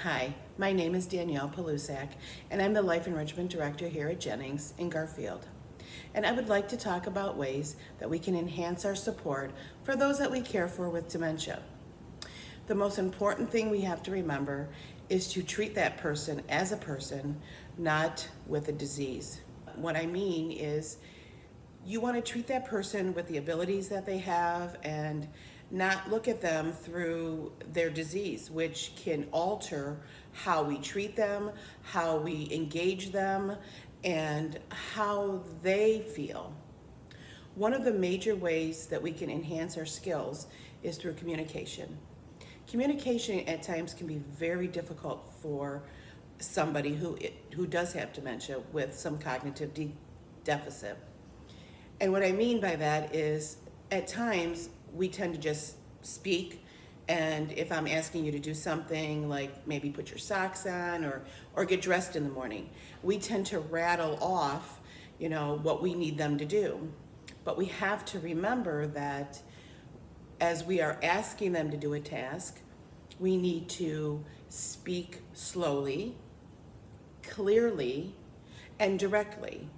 Hi, my name is Danielle Palusak, and I'm the Life Enrichment Director here at Jennings in Garfield. And I would like to talk about ways that we can enhance our support for those that we care for with dementia. The most important thing we have to remember is to treat that person as a person, not with a disease. What I mean is you want to treat that person with the abilities that they have and not look at them through their disease, which can alter how we treat them, how we engage them, and how they feel. One of the major ways that we can enhance our skills is through communication. Communication at times can be very difficult for somebody who does have dementia with some cognitive deficit. And what I mean by that is at times we tend to just speak, and if I'm asking you to do something like maybe put your socks on or get dressed in the morning, we tend to rattle off, what we need them to do. But we have to remember that as we are asking them to do a task, we need to speak slowly, clearly, and directly.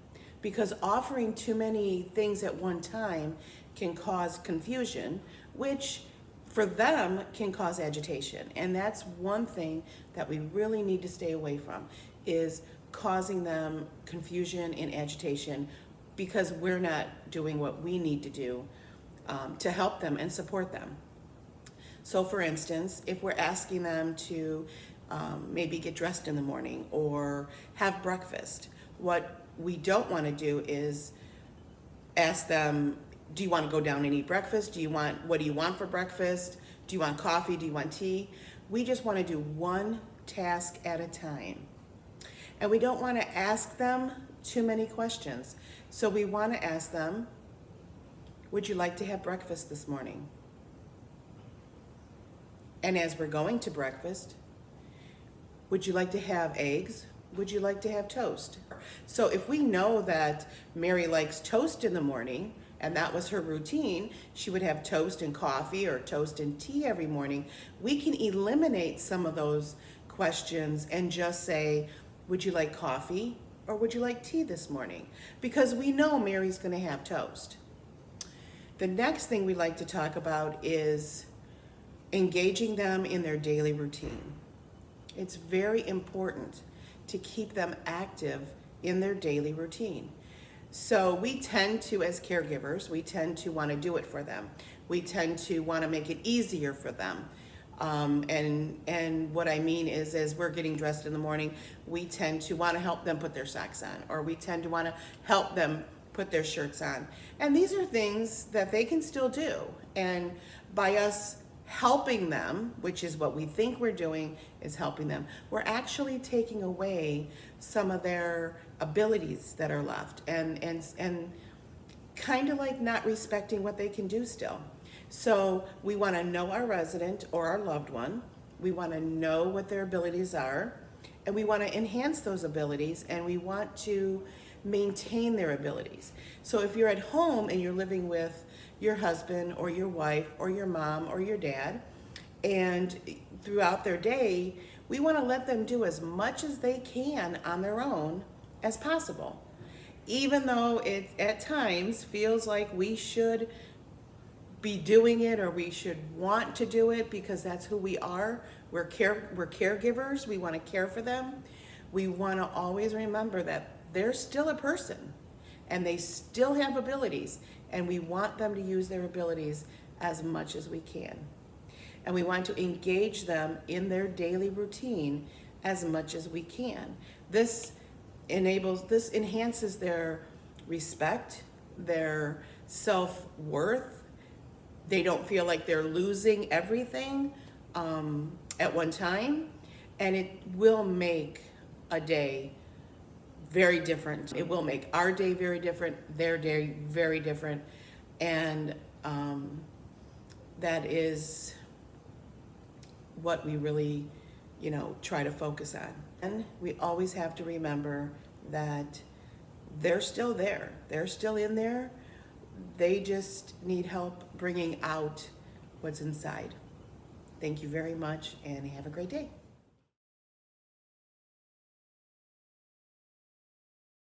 Because offering too many things at one time can cause confusion, which for them can cause agitation. And that's one thing that we really need to stay away from, is causing them confusion and agitation because we're not doing what we need to do to help them and support them. So for instance, if we're asking them to maybe get dressed in the morning or have breakfast, what we don't want to do is ask them, do you want to go down and eat breakfast? What do you want for breakfast? Do you want coffee? Do you want tea? We just want to do one task at a time. And we don't want to ask them too many questions. So we want to ask them, would you like to have breakfast this morning? And as we're going to breakfast, would you like to have eggs? Would you like to have toast? So if we know that Mary likes toast in the morning, and that was her routine, she would have toast and coffee or toast and tea every morning, we can eliminate some of those questions and just say, would you like coffee or would you like tea this morning? Because we know Mary's gonna have toast. The next thing we like to talk about is engaging them in their daily routine. It's very important to keep them active in their daily routine. So we tend to, as caregivers, we tend to want to do it for them. We tend to want to make it easier for them. And what I mean is, as we're getting dressed in the morning, we tend to want to help them put their socks on, or we tend to want to help them put their shirts on. And these are things that they can still do. And by us helping them, which is what we think we're doing, is helping them, we're actually taking away some of their abilities that are left and kind of like not respecting what they can do still. So we want to know our resident or our loved one. We want to know what their abilities are, and we want to enhance those abilities, and we want to maintain their abilities. So if you're at home and you're living with your husband or your wife or your mom or your dad, and throughout their day, we want to let them do as much as they can on their own as possible. Even though it at times feels like we should be doing it or we should want to do it because that's who we are. We're caregivers. We want to care for them. We want to always remember that they're still a person and they still have abilities, and we want them to use their abilities as much as we can. And we want to engage them in their daily routine as much as we can. This enhances their respect, their self-worth. They don't feel like they're losing everything at one time, and it will make a day very different. It will make our day very different, their day very different, and that is what we really, try to focus on. And we always have to remember that they're still there. They're still in there. They just need help bringing out what's inside. Thank you very much, and have a great day.